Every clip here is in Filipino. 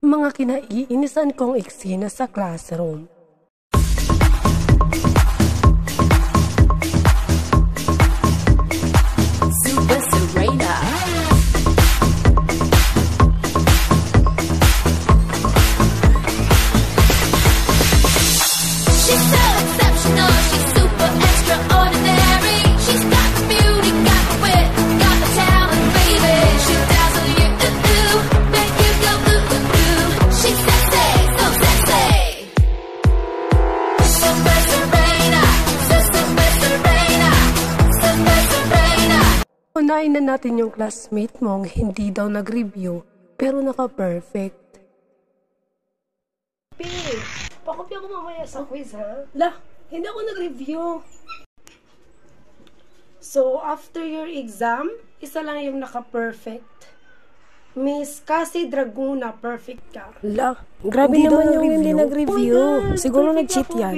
Mga kinaiinisan kong eksena sa classroom. Super Serena. She's so exceptional, she's super extraordinary. She's got the beauty, got the wit, got the talent, baby. She'll dazzle you, make you go ooh. She's sexy, so sexy. Super Serena, Super Serena, Super Serena. Unahin na natin yung classmate mong hindi daw nag-review pero naka-perfect. Pakopya ko mamaya sa quiz, ha? Lah, hindi ako nag-review. So, after your exam, isa lang yung naka-perfect. Miss Cassie Draguna, perfect ka. Lah, grabe naman yung hindi nag-review. Siguro nag-cheat yan.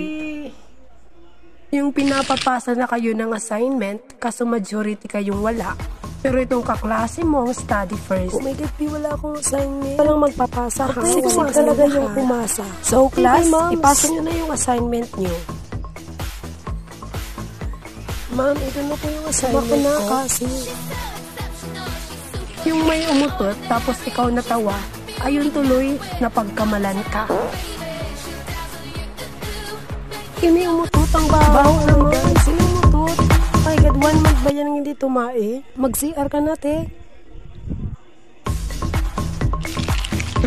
Yung pinapapasa na kayo ng assignment, kaso majority kayong wala. Pero itong kaklase mo ang study first. Oh my God, wala akong assignment. Walang magpapasa, ha? Okay, Kasi talaga yung pumasa. So, class, Okay, ipasa nyo na yung assignment nyo. Ma'am, ito na po yung assignment Baka na, ko. kasi yung may umutot, tapos ikaw natawa, ayun tuloy, napagkamalan ka. May umutot ang baho naman. Sino umutot? Oh my God, 1 month ba yan hindi tumae? Mag-CR ka na, te.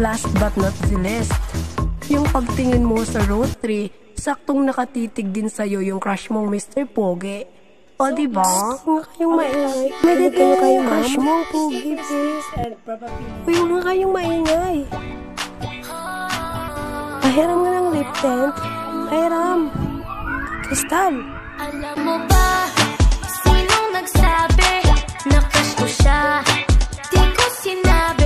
Last but not the least, yung pagtingin mo sa row 3, saktong nakatitig din sa'yo yung crush mong Mr. Pogi. O, diba? Nga kayong maingay. Pwede kayo kayong crush mo, Pogi, please. Uy, nga kayong maingay. Pahiram nga ng lip tint. Pahiram. Kristal. Alam mo ba, sinong nagsabi na crush ko siya? Di ko sinabi.